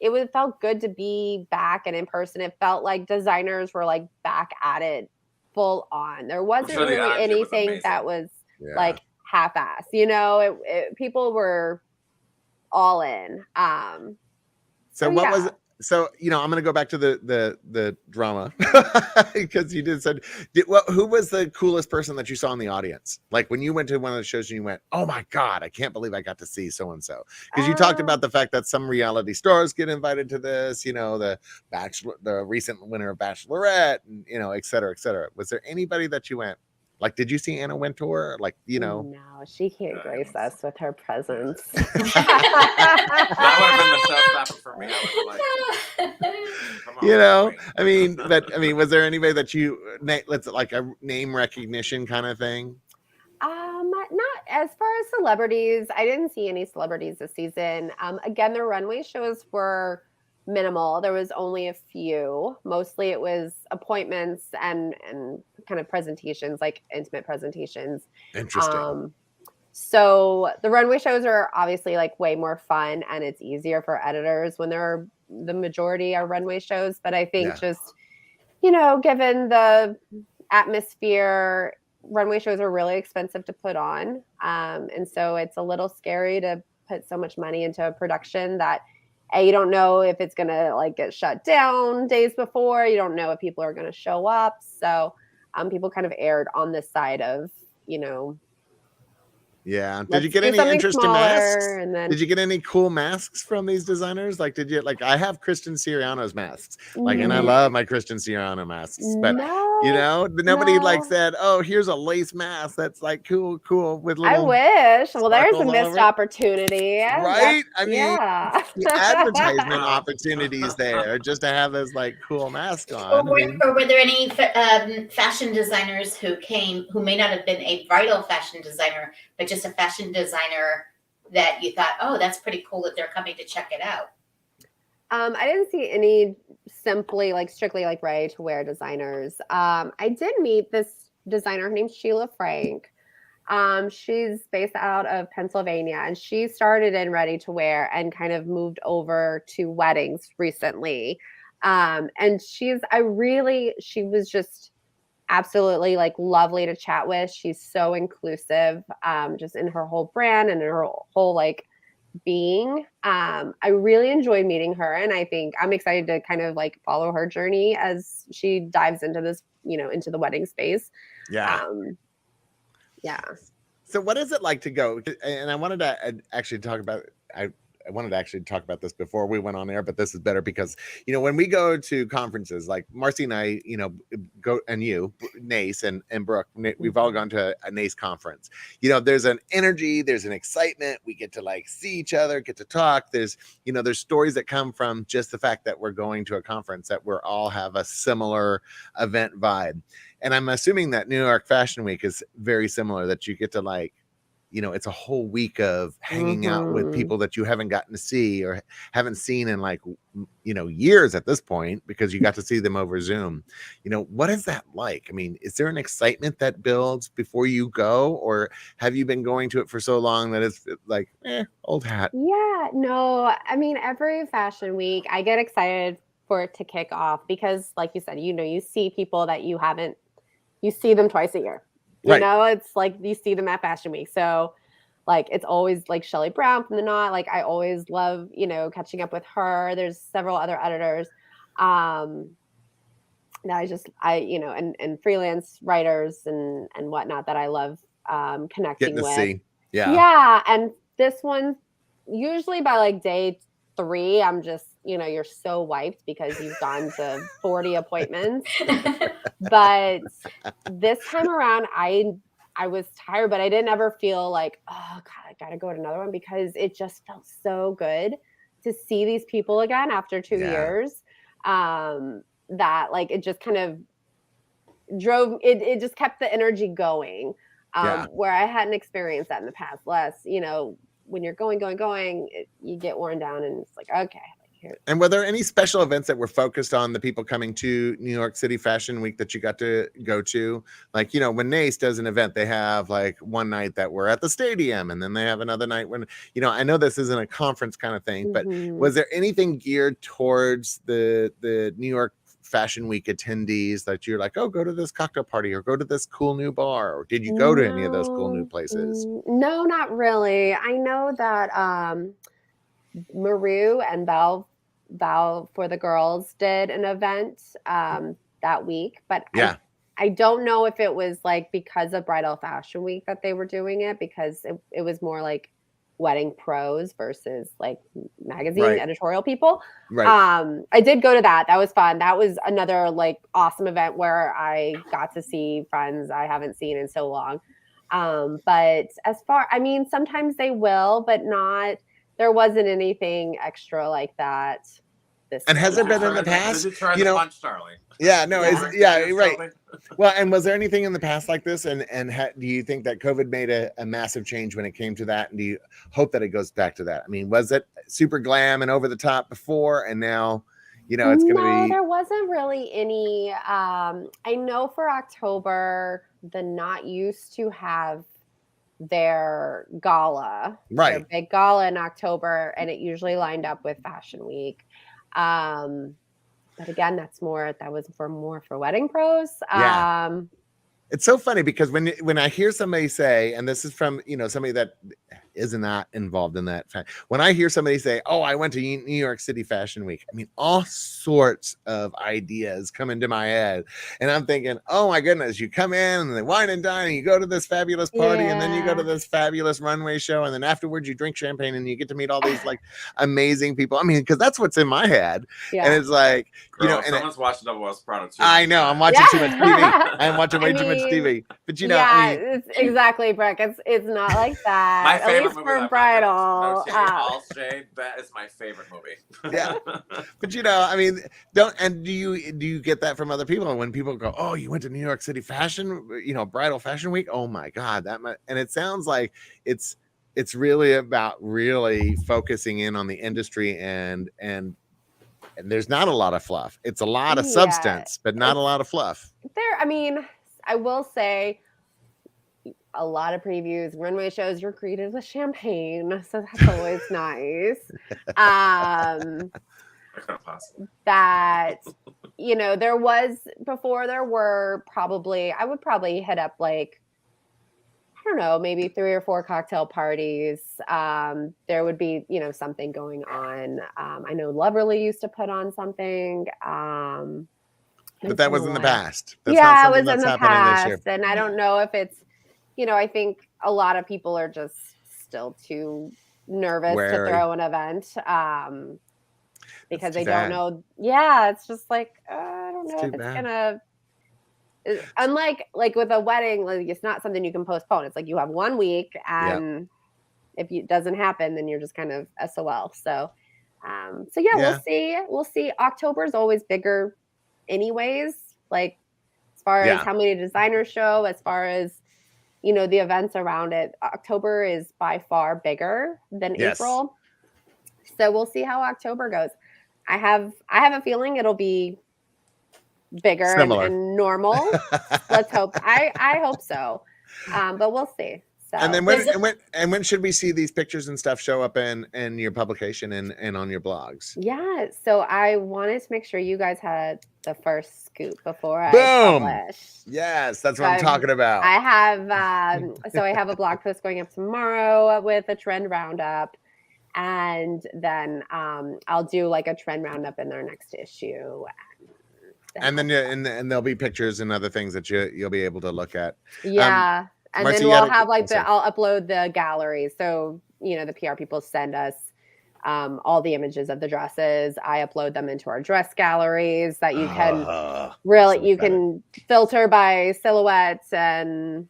it felt good to be back and in person. It felt like designers were like back at it full on. There wasn't sure the really energy was anything amazing. that was Yeah. like half-ass, people were all in. So what was yeah. it? So I'm going to go back to the drama because you said who was the coolest person that you saw in the audience? Like when you went to one of the shows and you went, oh my God, I can't believe I got to see so and so, because you talked about the fact that some reality stars get invited to this, the recent winner of Bachelorette, and et cetera, et cetera. Was there anybody that you went like, did you see Anna Wintour? Like, No, she can't grace us with her presence. That would have been the showstopper for me. I was like, come on, queen. was there anybody that you let's like a name recognition kind of thing? Not as far as celebrities. I didn't see any celebrities this season. Again, the runway shows were minimal. There was only a few. Mostly it was appointments and kind of presentations, like intimate presentations. Interesting. So the runway shows are obviously like way more fun, and it's easier for editors when the majority are runway shows. But I think just, given the atmosphere, runway shows are really expensive to put on. And so it's a little scary to put so much money into a production that you don't know if it's going to like get shut down days before. You don't know if people are going to show up. So people kind of erred on this side of, Yeah. Did you get any interesting masks? And then, did you get any cool masks from these designers? Like, did you I have Kristen Siriano's masks, and I love my Kristen Siriano masks, but nobody said, oh, here's a lace mask that's like cool with little. I wish. Well, there's a sparkles all missed over it. opportunity, right? the advertisement opportunities there just to have this like cool mask on. Or were there any fashion designers who may not have been a bridal fashion designer, but just a fashion designer that you thought, oh, that's pretty cool that they're coming to check it out? I didn't see any strictly ready to wear designers. I did meet this designer. Her name's Sheila Frank. She's based out of Pennsylvania, and she started in ready to wear and kind of moved over to weddings recently. And she was just absolutely like lovely to chat with. She's so inclusive, just in her whole brand and in her whole like being. I really enjoyed meeting her, and I think I'm excited to kind of like follow her journey as she dives into this, into the wedding space. Yeah. Yeah. So what is it like to go? And I wanted to actually talk about I wanted to actually talk about this before we went on air, but this is better because, when we go to conferences like Marcy and I, go, and you, NACE and Brooke, we've all gone to a NACE conference. There's an energy, there's an excitement. We get to like see each other, get to talk. There's stories that come from just the fact that we're going to a conference, that we're all have a similar event vibe. And I'm assuming that New York Fashion Week is very similar, that you get to like you know, it's a whole week of hanging out with people that you haven't gotten to see or haven't seen in like, you know, years at this point, because you got to see them over Zoom. You know, what is that like? I mean, is there an excitement that builds before you go, or have you been going to it for so long that it's like, old hat? Yeah, no, I mean, every fashion week, I get excited for it to kick off because, like you said, you know, you see people that you see them twice a year. You Right. know, it's like you see them at Fashion Week. So, like, it's always like Shelly Brown from the Knot. Like, I always love, you know, catching up with her. There's several other editors that you know, and freelance writers and whatnot that I love Getting connecting to with. see. Yeah. Yeah, and this one, usually by like day 3, I'm just, you know, you're so wiped because you've gone to 40 appointments. But this time around, I was tired, but I didn't ever feel like, oh God, I gotta go to another one, because it just felt so good to see these people again after 2 Yeah. years. That like it just kind of it just kept the energy going. Yeah. Where I hadn't experienced that in the past. Less, you know, when you're going, you get worn down, and it's like, okay, like here. And were there any special events that were focused on the people coming to New York City Fashion Week that you got to go to? Like, you know, when NACE does an event, they have like one night that we're at the stadium, and then they have another night when, you know, I know this isn't a conference kind of thing, but was there anything geared towards the New York Fashion Week attendees that you're like, oh, go to this cocktail party or go to this cool new bar? Or did you go to any of those cool new places? No, not really. I know that Maru and Val for the Girls did an event that week, but Yeah. I don't know if it was like because of Bridal Fashion Week that they were doing it, because it was more like wedding pros versus like magazine editorial people. Right. I did go to that. That was fun. That was another like awesome event where I got to see friends I haven't seen in so long. But I mean, sometimes they will, but not, there wasn't anything extra like that. And has there been in the Did past? you try You the know, punch, Charlie? yeah, no, Yeah. right. Well, and was there anything in the past like this? And do you think that COVID made a massive change when it came to that? And do you hope that it goes back to that? I mean, was it super glam and over the top before, and now, you know, it's going to No, be? there wasn't really any. I know for October, the Knot used to have their gala, their big gala in October, and it usually lined up with Fashion Week. But again, that was more for wedding pros. Yeah. It's so funny because when I hear somebody say, and this is from, you know, somebody that is not involved in that, when I hear somebody say, oh, I went to New York City Fashion Week, I mean, all sorts of ideas come into my head, and I'm thinking, oh my goodness, you come in and they wine and dine, and you go to this fabulous party, and then you go to this fabulous runway show, and then afterwards you drink champagne and you get to meet all these like amazing people. I mean, because that's what's in my head. And it's like, Girl, you know, and someone's watching Double West Prada too. I know, I'm watching too much TV. I'm watching way too much TV. But you know, I mean, it's exactly, Brooke. It's not like that. My favorite at least movie for that bridal. All Shade, that is my favorite movie. Yeah. But you know, I mean, do you get that from other people when people go, oh, you went to New York City Fashion, you know, Bridal Fashion Week? Oh my God, and it sounds like it's really about really focusing in on the industry and there's not a lot of fluff. It's a lot of substance, but not a lot of fluff. I mean, I will say a lot of previews, runway shows, you're greeted with champagne. So that's always nice. That, you know, there were probably, I would probably hit up like, I don't know, maybe 3 or 4 cocktail parties. There would be, you know, something going on. I know Loverly used to put on something. But that was in the past. It was in the past. And I don't know if it's, you know, I think a lot of people are just still too nervous to throw an event because they don't know. Yeah, it's just like, I don't know if it's gonna. Unlike like with a wedding, like it's not something you can postpone. It's like you have 1 week, and if it doesn't happen, then you're just kind of SOL. So, we'll see. We'll see. October is always bigger, anyways. Like as far as how many designers show, as far as you know, the events around it. October is by far bigger than Yes. April. So we'll see how October goes. I have a feeling it'll be bigger Similar. and normal. Let's hope. I hope so. But we'll see. So And then There's a- when should we see these pictures and stuff show up in your publication and on your blogs? yeah, so I wanted to make sure you guys had the first scoop before I Boom! publish. Yes, that's what I'm I've- talking about. I have so I have a blog post going up tomorrow with a trend roundup, and then I'll do like a trend roundup in their next issue. And then and there'll be pictures and other things that you'll be able to look at. Yeah. And Marcy, then you we'll gotta- have like sorry. I'll upload the galleries. So, you know, the PR people send us all the images of the dresses. I upload them into our dress galleries that you can really, so you excited. can filter by silhouettes and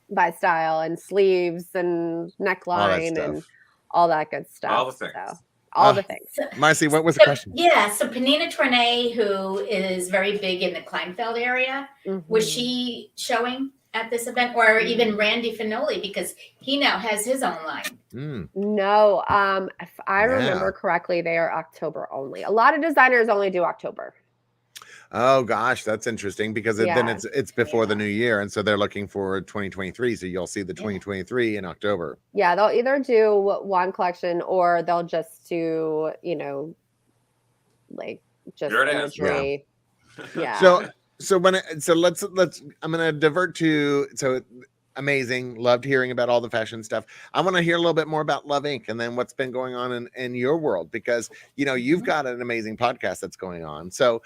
by style and sleeves and neckline and stuff. all that good stuff. All the things. So, all Ah. the things. Marcy, what was the So, question? yeah, so Panina Tournay, who is very big in the Kleinfeld area, was Mhm. she showing at this event, or even Randy Finoli, because he now has his own line? Mm. No, if I remember Yeah. correctly, they are October only. A lot of designers only do October. Oh gosh, that's interesting because then Yeah. it's before the new year, and so they're looking for 2023. So you'll see the 2023 in October. Yeah, they'll either do one collection or they'll just do, you know, like just Here it is. imagery. Yeah. So let's I'm gonna divert to amazing. Loved hearing about all the fashion stuff. I want to hear a little bit more about Love Inc. and then what's been going on in your world, because you know you've got an amazing podcast that's going on. So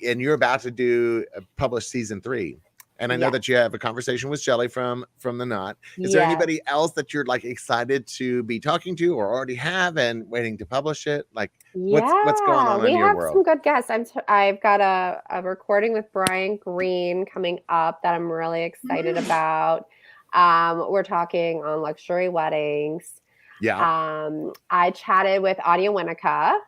and you're about to publish season 3. And I know Yeah. that you have a conversation with Shelly from the Knot. Is there Yes. anybody else that you're like excited to be talking to or already have and waiting to publish it? Like what's going on we in your have world? some good guests. I've got a recording with Brian Green coming up that I'm really excited about. We're talking on luxury weddings. Yeah. I chatted with Adia Winnica,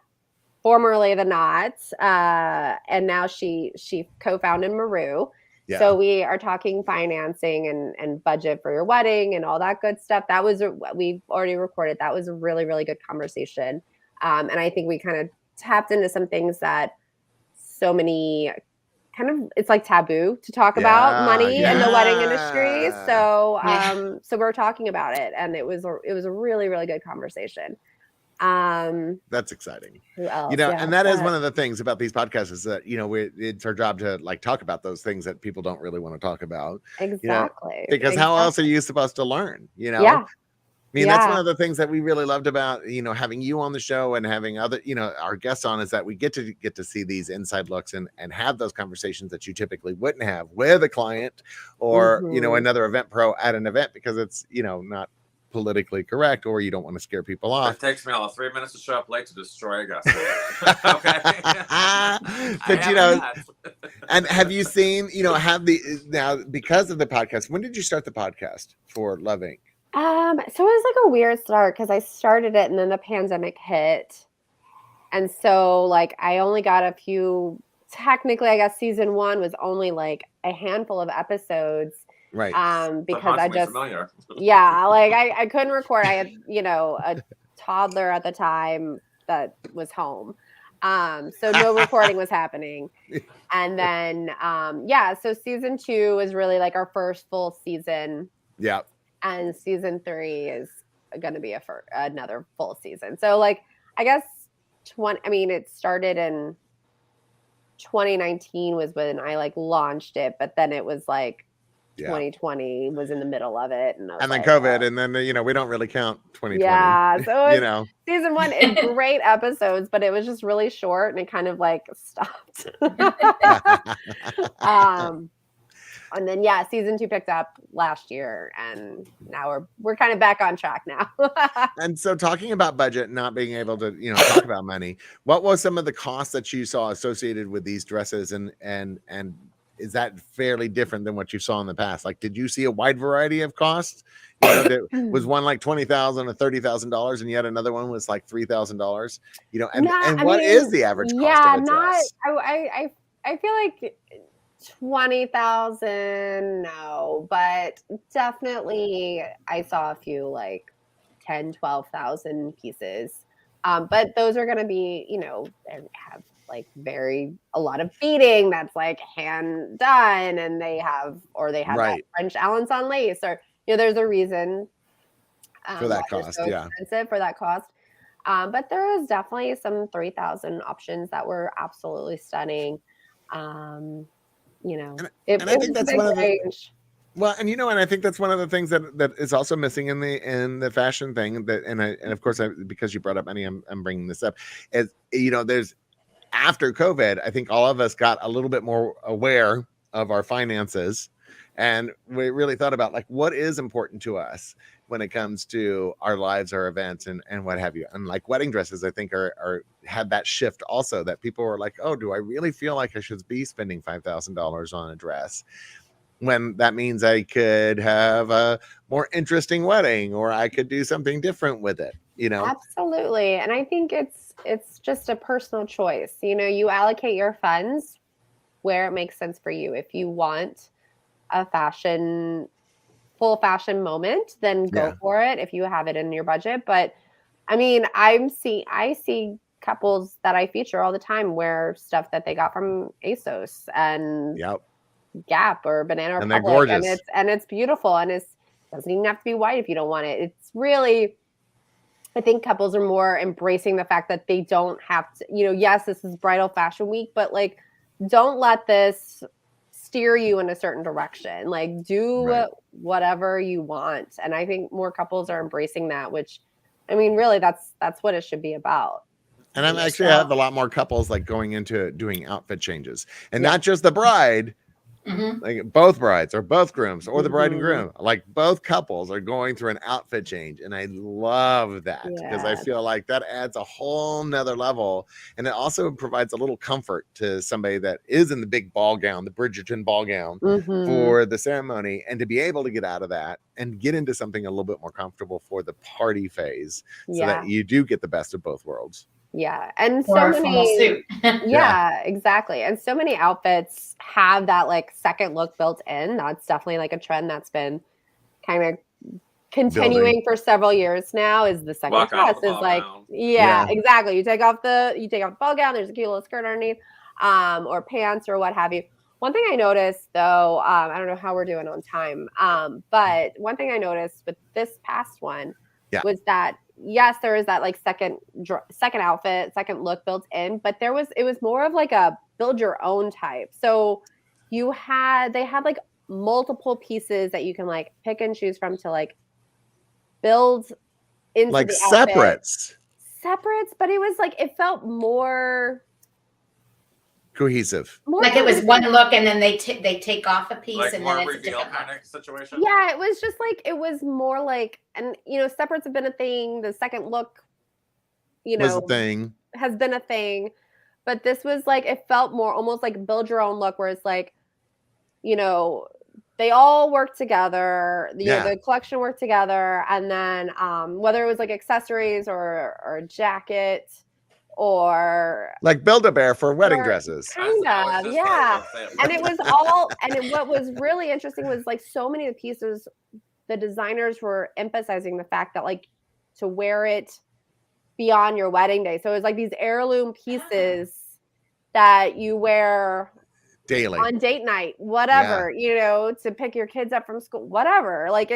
formerly the Knot, and now she co-founded Maru. Yeah. So we are talking financing and budget for your wedding and all that good stuff. That was we've already recorded. That was a really, really good conversation. And I think we kind of tapped into some things that so many it's like taboo to talk about money in the wedding industry. Yeah. So so we're talking about it, and it was a really, really good conversation. That's exciting. Who else? You know, Yeah, and that is but- one of the things about these podcasts is that, you know, it's our job to like talk about those things that people don't really want to talk about. Exactly. Because how else are you supposed to learn? You know? Yeah. I mean, that's Yeah. one of the things that we really loved about, you know, having you on the show and having other, you know, our guests on, is that we get to see these inside looks and have those conversations that you typically wouldn't have with a client or, you know, Mhm. another event pro at an event, because it's, you know, not politically correct, or you don't want to scare people off. It takes me all 3 minutes to show up late to destroy a guest. Okay. But you know, and have you seen, you know, now because of the podcast, when did you start the podcast for Love Inc? So it was like a weird start because I started it and then the pandemic hit. And so like I only got a few, technically I guess season 1 was only like a handful of episodes. Right. Because I just familiar. yeah, like I couldn't record. I had, you know, a toddler at the time that was home. So no recording was happening. And then so season 2 is really like our first full season. Yeah. And season 3 is going to be another full season. So like, I guess it started in 2019 was when I like launched it, but then it was like 2020 was in the middle of it. And then COVID, and then, you know, we don't really count 2020. Yeah. So you know, season 1 is great episodes, but it was just really short and it kind of like stopped. And then season 2 picked up last year, and now we're kind of back on track now. And so talking about budget, not being able to, you know, talk about money, what was some of the costs that you saw associated with these dresses, and is that fairly different than what you saw in the past? Like, did you see a wide variety of costs? You know, was one like $20,000 or $30,000, and yet another one was like $3,000. You know, and what is the average cost of a dress? I feel like 20,000, no, but definitely I saw a few like 10, 12,000 pieces. But those are going to be, they have like a lot of beading that's like hand done, and they have that Right. French Allen's lace, or, there's a reason For why that they're cost, so yeah. expensive for that cost. But there is definitely some 3,000 options that were absolutely stunning. It And I think was a that's big one of the range. well, and and I think that's one of the things that is also missing in the fashion thing, that and of course because you brought up Annie, I'm bringing this up, is there's after COVID, I think all of us got a little bit more aware of our finances, and we really thought about like what is important to us when it comes to our lives, our events, and what have you. And like wedding dresses, I think are had that shift also, that people were like, oh, do I really feel like I should be spending $5,000 on a dress, when that means I could have a more interesting wedding, or I could do something different with it, Absolutely. And I think it's just a personal choice. You allocate your funds where it makes sense for you. If you want a full fashion moment, then go Yeah. for it if you have it in your budget. But I mean, I see couples that I feature all the time wear stuff that they got from ASOS and Yep. Gap or Banana And they're Republic, gorgeous. and it's beautiful, and it doesn't even have to be white if you don't want it. It's really, I think couples are more embracing the fact that they don't have to, yes, this is bridal fashion week, but like, don't let this steer you in a certain direction. Like, do Right. whatever you want. And I think more couples are embracing that, which, I mean, really, that's what it should be about. And I'm actually have a lot more couples like going into doing outfit changes, and not just the bride, like both brides or both grooms, or the bride and groom, like both couples are going through an outfit change. And I love that, because I feel like that adds a whole nother level. And it also provides a little comfort to somebody that is in the big ball gown, the Bridgerton ball gown for the ceremony, and to be able to get out of that and get into something a little bit more comfortable for the party phase, so that you do get the best of both worlds. Yeah. And or a full suit. Yeah, exactly. And so many outfits have that like second look built in. That's definitely like a trend that's been kind of continuing for several years now, is the second dress is like, exactly. You take off the ball gown, there's a cute little skirt underneath, or pants or what have you. One thing I noticed though, I don't know how we're doing on time, but one thing I noticed with this past one was that, yes, there is that like second outfit, second look built in, but it was more of like a build your own type. So they had like multiple pieces that you can like pick and choose from to like build into like the outfit. separates, But it was like, it felt more cohesive. Like it was one look, and then they take off a piece, Like and more then it's a reveal different kind look. of situation. Yeah, it was just like, it was more like, and separates have been a thing. The second look, Was a thing. has been a thing. But this was like, it felt more almost like build your own look, where it's like, they all work together. The collection worked together, and then whether it was like accessories or a jacket, or like Build-A-Bear for wedding dresses. Kind of, yeah. And it was all, and what was really interesting was like so many of the pieces, the designers were emphasizing the fact that like to wear it beyond your wedding day. So it was like these heirloom pieces that you wear daily on date night, whatever, to pick your kids up from school, whatever. Like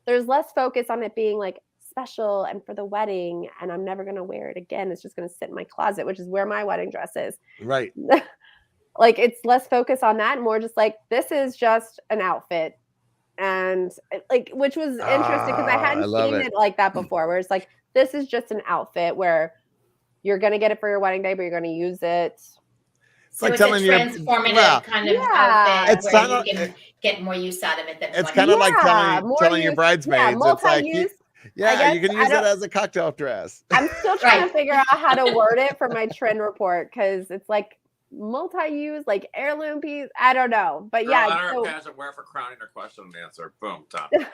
there's less focus on it being like special and for the wedding, and I'm never going to wear it again. It's just going to sit in my closet, which is where my wedding dress is. Right. Like it's less focus on that, and more just like, this is just an outfit. And like, which was interesting, because I hadn't seen it like that before, where it's like, this is just an outfit where you're going to get it for your wedding day, but you're going to use it. So like it's telling a transformative kind of outfit where you can get more use out of it than it's kind of like telling your bridesmaids, it's like you can use it as a cocktail dress. I'm still trying to figure out how to word it for my trend report, because it's like multi-use, like heirloom piece. I don't know, but Girl, let her pageant wear for crowning or question and answer. Boom, done.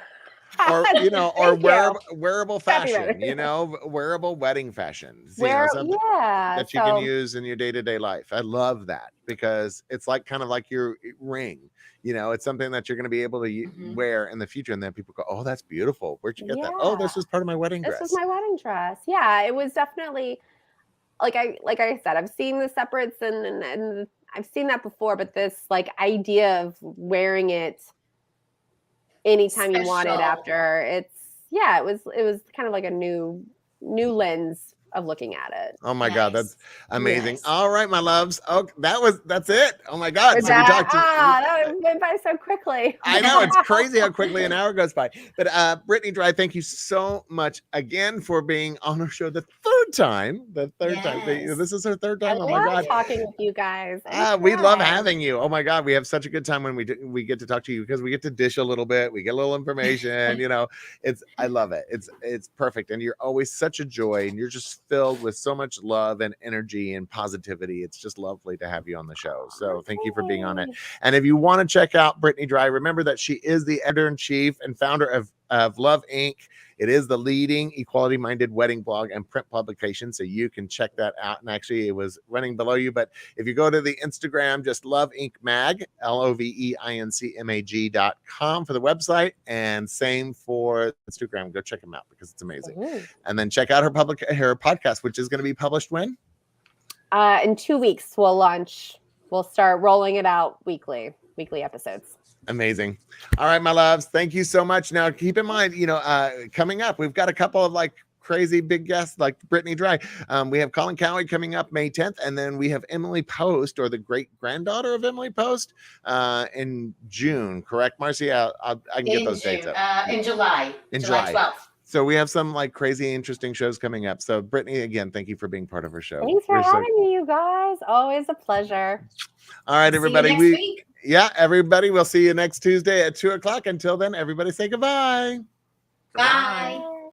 or you know, or Thank you. wearable Happy fashion, wedding. you know, wearable wedding fashions, you know, Where, something yeah. that you can So use in your day-to-day life. I love that because it's like kind of like your ring, you know, it's something that you're going to be able to Mhm. wear in the future, and then people go, oh, that's beautiful, where'd you get that? Oh, yeah, this was part of my wedding this was dress. my wedding dress. Yeah, it was definitely like I said, I've seen the separates and I've seen that before, but this like idea of wearing it anytime you want it Special. after, it was kind of like a new lens of looking at it. Oh my God, that's Nice. amazing. Nice. All right, my loves. Oh, that's it. Oh my God. With So we that, talked that went by so quickly. I know it's crazy how quickly an hour goes by. But Brittny Drye, thank you so much again for being on our show the third time. Yes. This is her third I time. Oh my love God. talking with you guys. We love Anytime. having you. Oh my God, we have such a good time when we get to talk to you because we get to dish a little bit. We get a little information. You know, I love it. It's perfect, and you're always such a joy, and you're just filled with so much love and energy and positivity. It's just lovely to have you on the show. So thank you for being on it. And if you want to check out Brittny Drye, remember that she is the editor-in-chief and founder of Love Inc. It is the leading equality-minded wedding blog and print publication, so you can check that out. And actually, it was running below you, but if you go to the Instagram, just Love Inc. Mag, LOVEINCMAG.com for the website, and same for Instagram. Go check them out because it's amazing. Ooh. And then check out her podcast, which is going to be published when? In 2 weeks, we'll launch. We'll start rolling it out weekly episodes. Amazing. All right, my loves. Thank you so much. Now, keep in mind, you know, coming up, we've got a couple of like crazy big guests like Brittny Drye. We have Colin Cowie coming up May 10th, and then we have Emily Post, or the great granddaughter of Emily Post, in June. Correct, Marcy? I can get those dates up. In July. In July July. 12th. So we have some like crazy, interesting shows coming up. So Brittny, again, thank you for being part of our show. Thanks for having me, you guys. Always a pleasure. All right, everybody. See you next week. Yeah, everybody. We'll see you next Tuesday at 2:00. Until then, everybody say goodbye. Bye.